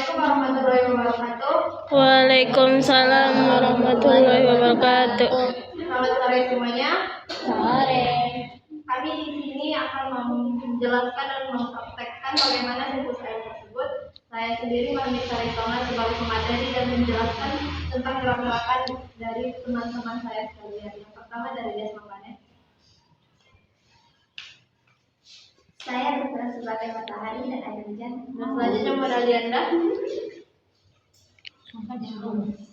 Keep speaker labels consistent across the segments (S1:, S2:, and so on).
S1: Assalamualaikum warahmatullahi wabarakatuh.
S2: Waalaikumsalam warahmatullahi wabarakatuh.
S1: Selamat sore semuanya.
S2: Sore.
S1: Kami di sini akan menjelaskan dan mempraktekkan bagaimana siklus air tersebut. Saya sendiri Mahmud Saritonga sebagai pemateri dan menjelaskan tentang gerakan dari teman-teman saya sekalian. Yang pertama dari Desma Banet.
S3: Saya berperan sebagai matahari dan air hujan.
S1: Dan selanjutnya Mbak Dalianda.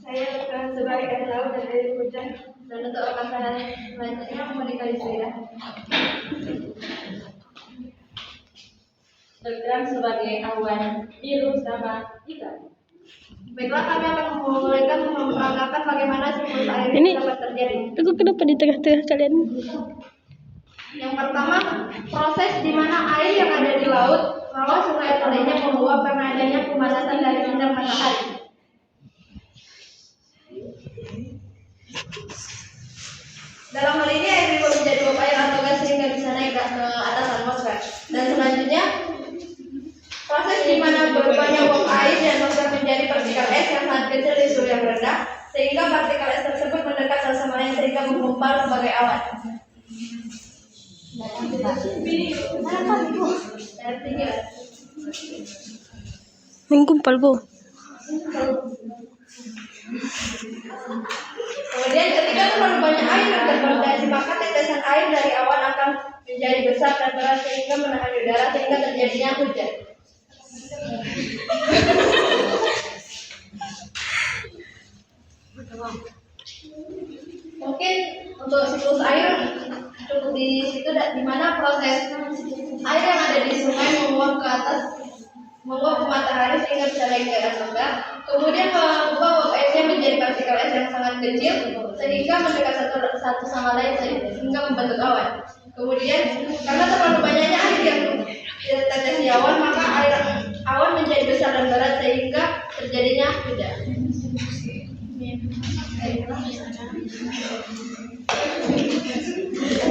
S3: Saya berperan sebagai air laut dan air hujan.
S1: Dan untuk rekan saya selanjutnya Monika Lisira.
S4: Berperan sebagai awan biru sama ikan.
S1: Baiklah, kami akan memulaikan memperagakan bagaimana siklus air
S2: Ini-
S1: dapat terjadi.
S2: Aku kenapa di tengah-tengah kalian?
S1: Yang pertama, proses di mana air yang ada di laut bawah sungai lainnya menguap karena adanya pemanasan dari sinar matahari. Dalam hal ini air berubah menjadi uap air atau gas sehingga bisa naik ke atas atmosfer. Dan selanjutnya, proses di mana berubahnya uap air dan atmosfer menjadi partikel es yang sangat kecil di suhu yang rendah, sehingga partikel es tersebut mendekat satu sama lain sehingga menggumpal sebagai awan. Yang ketiga,
S2: Menggumpal, Bu.
S1: kemudian ketika terlalu banyak air yang terkondensi, maka tetesan air dari awan akan menjadi besar dan berat sehingga menahan udara sehingga terjadinya hujan. Mungkin untuk siklus air cukup di situ, di mana proses air yang ada di sungai menguap ke atas, menguap ke matahari sehingga bisa naik ke atmosfer. Kemudian mengubah uap airnya menjadi partikel es yang sangat kecil sehingga mendekat satu sama lain sehingga membentuk awan. Kemudian karena terlalu banyaknya air yang terdeteksi awan, maka awan menjadi besar dan berat sehingga terjadinya hujan.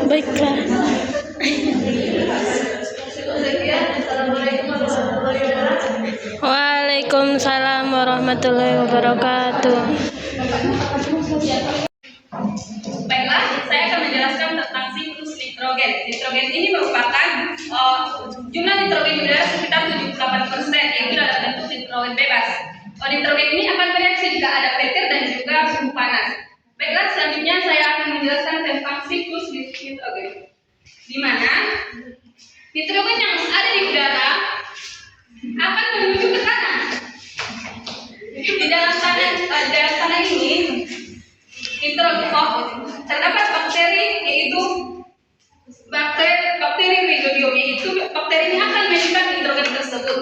S2: Baiklah.
S1: Sekian, assalamualaikum warahmatullahi wabarakatuh.
S2: Waalaikumsalam warahmatullahi wabarakatuh.
S4: Baiklah, saya akan menjelaskan tentang siklus nitrogen. Nitrogen ini merupakan jumlah nitrogen di udara sekitar 78%, yaitu dalam bentuk nitrogen bebas. Nitrogen ini akan bereaksi jika ada petir dan juga suhu panas. Baiklah, selanjutnya saya akan menjelaskan tentang siklus nitrogen, di mana nitrogen yang ada di udara akan menuju ke tanah. Di dalam tanah ini terdapat bakteri, yaitu bakteri Rhizobium, yaitu bakteri ini akan menyimpan nitrogen tersebut.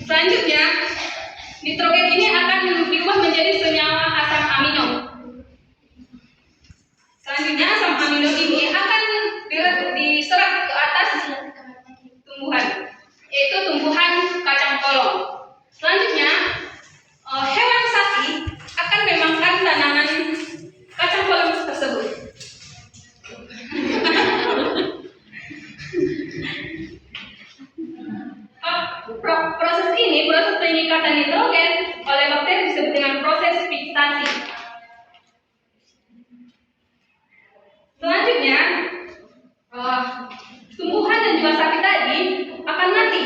S4: Selanjutnya, nitrogen ini akan diubah menjadi senyawa asam amino. Selanjutnya, asam amino ini akan diserap ke atas tumbuhan, yaitu tumbuhan kacang polong. Selanjutnya, hewan sapi akan memakan tanaman kacang polong tersebut. Proses pengikatan nitrogen oleh bakteri disebut dengan proses fiksasi. Selanjutnya, tumbuhan dan juga sapi tadi akan mati.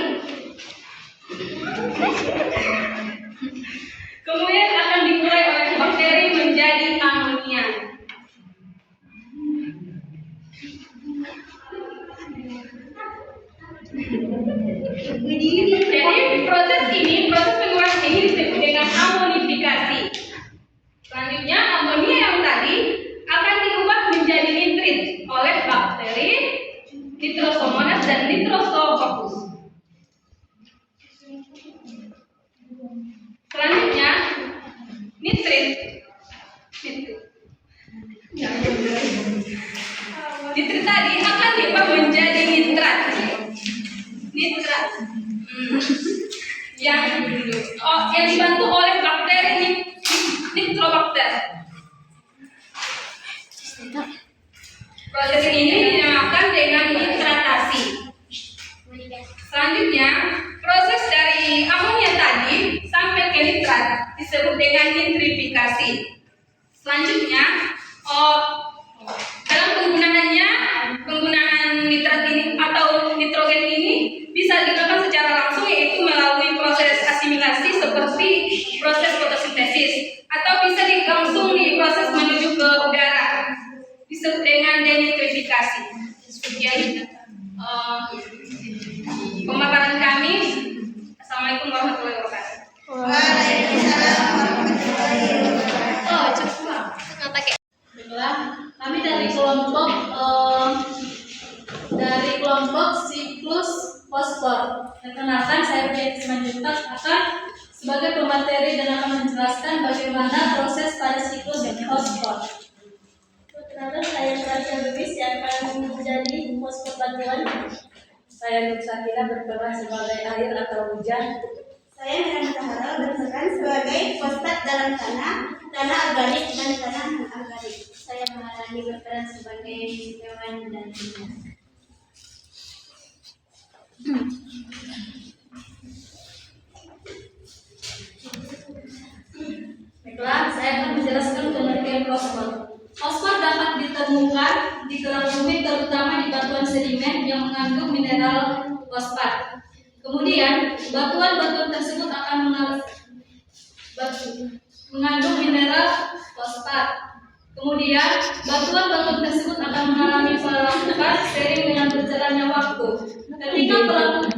S4: Kemudian akan dimulai oleh bakteri menjadi amonia. Jadi proses pengeluaran ini disebut dengan amonifikasi. Selanjutnya, amonia yang tadi akan diubah menjadi nitrit oleh bakteri Nitrosomonas dan Nitrosococcus. Selanjutnya, nitrit tadi akan diubah menjadi nitrat. Yang dibantu oleh bakteri Nitrobacter. Proses ini dinamakan dengan nitratasi. Selanjutnya, proses dari amonia dengan nitrifikasi. Selanjutnya, dalam penggunaan nitrat ini atau nitrogen ini bisa dilakukan secara langsung, yaitu melalui proses asimilasi seperti proses fotosintesis, atau bisa langsung di proses menuju ke udara disebut dengan denitrifikasi. Sekian pemaparan kami. Assalamualaikum warahmatullahi wabarakatuh.
S1: Baiklah, kami dari kelompok siklus fosfor. Perkenalkan, saya Budi Simanjuntak akan sebagai pemateri dan akan menjelaskan bagaimana proses pada siklus fosfor.
S3: Perkenalkan, saya Raja Bebis yang akan menjadi fosfor bantuan.
S1: Saya Nur Sakina berperan sebagai air atau hujan.
S3: Saya Mira Tahara berperan sebagai fosfat dalam tanah, tanah organik dan tanah non-organik. Saya Maharani berperan sebagai hewan dan minyak.
S1: Baiklah, saya akan menjelaskan pengertian fosfor. Fosfor dapat ditemukan di kerak bumi, terutama di batuan sedimen yang mengandung mineral fosfat. Kemudian, batuan-batuan tersebut akan mengandung mineral fosfat. Kemudian, batuan-batuan tersebut akan mengalami pelapukan seiring dengan berjalannya waktu. Ketika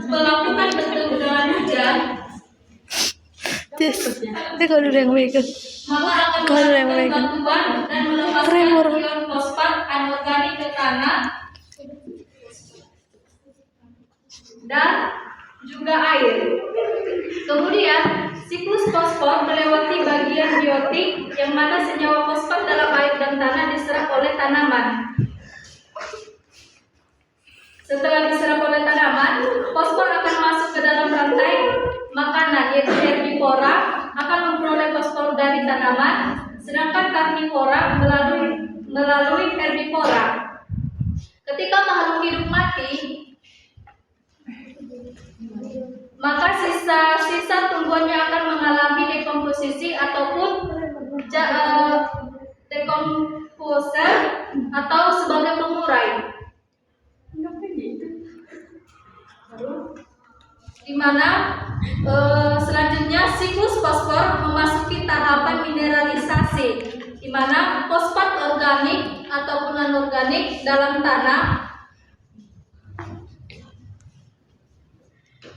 S1: pelapukan bertemu dengan hujan,
S2: Dia kalau udah yang megang.
S1: maka akan
S2: Kalau yang
S1: menghasilkan
S2: megang.
S1: batuan dan melepaskan ion fosfat anorganik ke tanah dan juga air. Kemudian, siklus fosfor melewati bagian biotik yang mana senyawa fosfat dalam air dan tanah diserap oleh tanaman. Setelah diserap oleh tanaman, fosfor akan masuk ke dalam rantai makanan, yaitu herbivora akan memperoleh fosfor dari tanaman, sedangkan karnivora melalui herbivora. Ketika makhluk hidup mati, maka sisa-sisa tumbuhannya akan mengalami dekomposisi ataupun dekomposer atau sebagai pengurai. Di mana selanjutnya siklus fosfor memasuki tahapan mineralisasi, di mana fosfat organik ataupun anorganik dalam tanah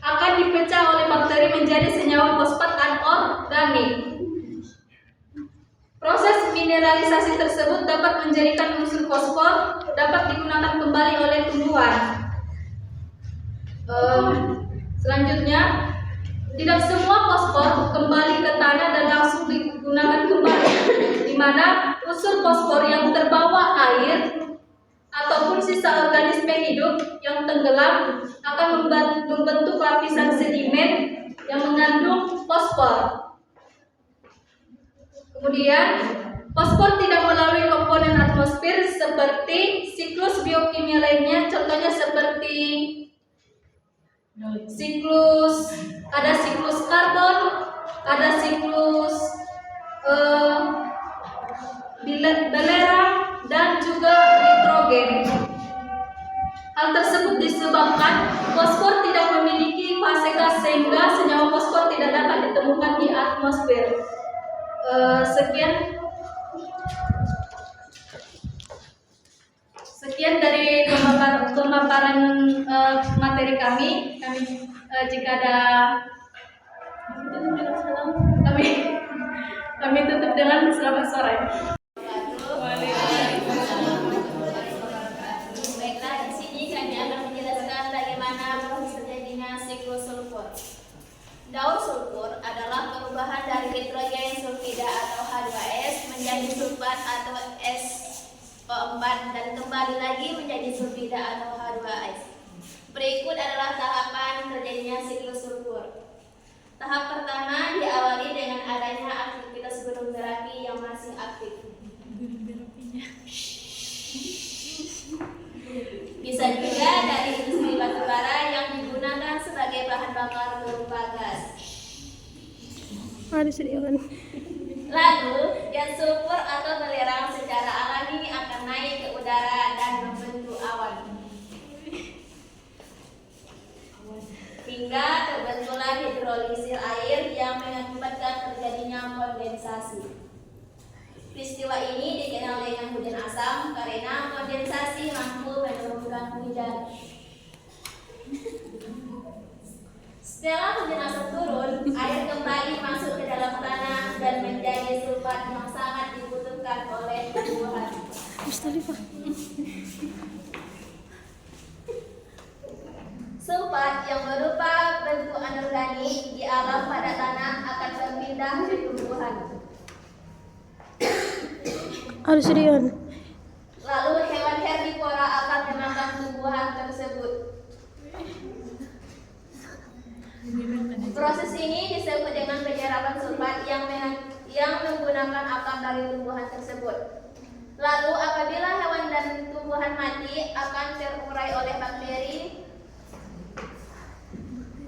S1: akan dipecah oleh bakteri menjadi senyawa fosfat anorganik. Proses mineralisasi tersebut dapat menjadikan unsur fosfor dapat digunakan kembali oleh tumbuhan. Selanjutnya, tidak semua fosfor kembali ke tanah dan langsung digunakan kembali, di mana unsur fosfor yang terbawa air ataupun sisa organisme hidup yang tenggelam akan membentuk lapisan sedimen yang mengandung fosfor. Kemudian, fosfor tidak melalui komponen atmosfer seperti siklus biokimia lainnya, contohnya seperti ada siklus karbon, ada siklus belerang dan juga nitrogen. Hal tersebut disebabkan fosfor tidak memiliki fase gas sehingga senyawa fosfor tidak dapat ditemukan di atmosfer. Sekian dari pemaparan materi kami. Jika ada kami tutup dengan selamat sore.
S3: Baiklah, di sini kami akan menjelaskan bagaimana proses terjadinya siklus sulfur. Daur sulfur adalah perubahan dari nitrogen sulfida atau H2S menjadi sulfat atau SO4 dan kembali lagi menjadi sulfida atau H2S. Berikut adalah tahapan terjadinya siklus sulfur. Tahap pertama diawali dengan adanya aktivitas gunung berapi yang masih aktif. Bisa juga dari industri batubara yang digunakan sebagai bahan bakar berupa gas.
S2: Ada sedih kan?
S3: Lalu, gas sulfur atau belerang secara alami akan naik ke udara dan membentuk awan. Hingga terbentuklah hidrolisir air yang mengakibatkan terjadinya kondensasi. Peristiwa ini dikenal dengan hujan asam karena kondensasi mampu menurunkan hujan. Setelah hujan asam turun, air kembali masuk ke dalam tanah dan menjadi sulfat yang sangat dibutuhkan oleh tumbuhan. Sulfat yang berupa bentuk anorganik di alam pada tanah akan berpindah ke tumbuhan.
S2: Harus Rion.
S3: Lalu hewan herbivora akan memakan tumbuhan tersebut. Proses ini disebut dengan penyerapan sulfat yang menggunakan akar dari tumbuhan tersebut. Lalu apabila hewan dan tumbuhan mati akan terurai oleh bakteri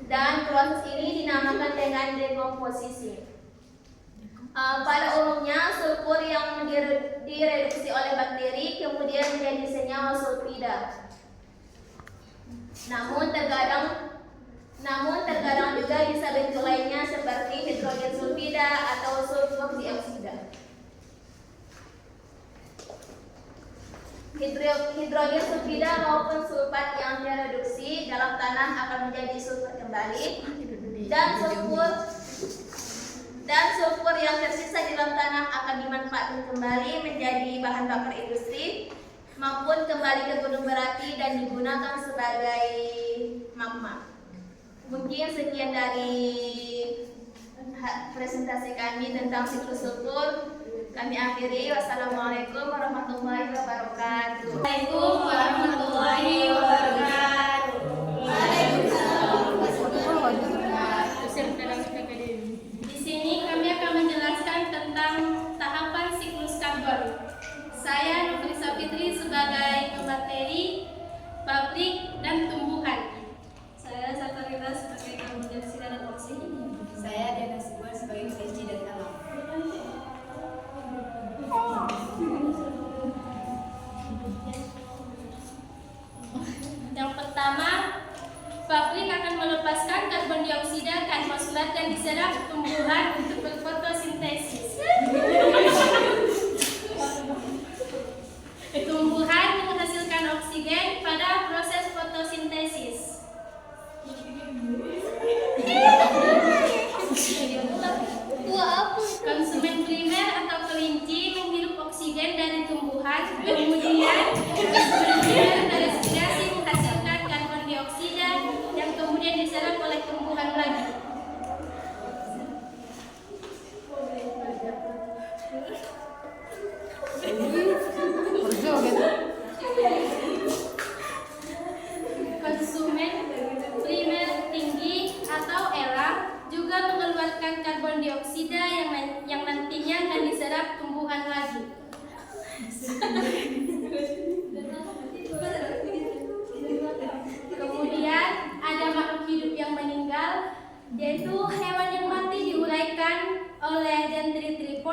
S3: dan proses ini dinamakan dengan dekomposisi. Pada umumnya sulfur yang direduksi oleh bakteri kemudian menjadi senyawa sulfida. Namun terkadang juga bisa bentuk lainnya seperti hidrogen sulfida atau sulfur dioksida. Hidrogen sulfida maupun sulfat yang direduksi dalam tanah akan menjadi sulfur kembali dan sulfur yang tersisa di dalam tanah akan dimanfaatkan kembali menjadi bahan bakar industri maupun kembali ke gunung berapi dan digunakan sebagai magma. Mungkin sekian dari presentasi kami tentang siklus sulfur. Kami akhiri. Wassalamualaikum warahmatullahi wabarakatuh.
S1: Waalaikumsalam warahmatullahi wabarakatuh.
S5: Di sini kami akan menjelaskan tentang tahapan siklus karbon. Saya Nufrisa Fitri sebagai pembakteri, pabrik, dan tumbuhan.
S1: Saya Satarina sebagai karbon dioksida dan oksigen.
S6: Saya Diana Sibur sebagai energi dan alam.
S5: Yang pertama, pabrik akan melepaskan karbon dioksida ke atmosfer dan diserap tumbuhan untuk berfotosintesis. Tumbuhan menghasilkan oksigen pada proses fotosintesis. Konsumen primer atau kelinci menghirup oksigen dari tumbuhan, kemudian berrespirasi menghasilkan karbon dioksida yang kemudian diserap oleh tumbuhan lagi. Konsumen primer tinggi atau elang juga mengeluarkan karbon dioksida yang nantinya akan diserap tumbuhan lagi. Kemudian ada makhluk hidup yang meninggal, yaitu hewan yang mati diuraikan oleh dendritic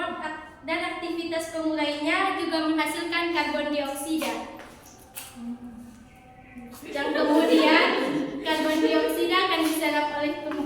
S5: dan aktivitas pengurainya juga menghasilkan karbon dioksida. Yang kemudian karbon dioksida akan diserap oleh tumbuhan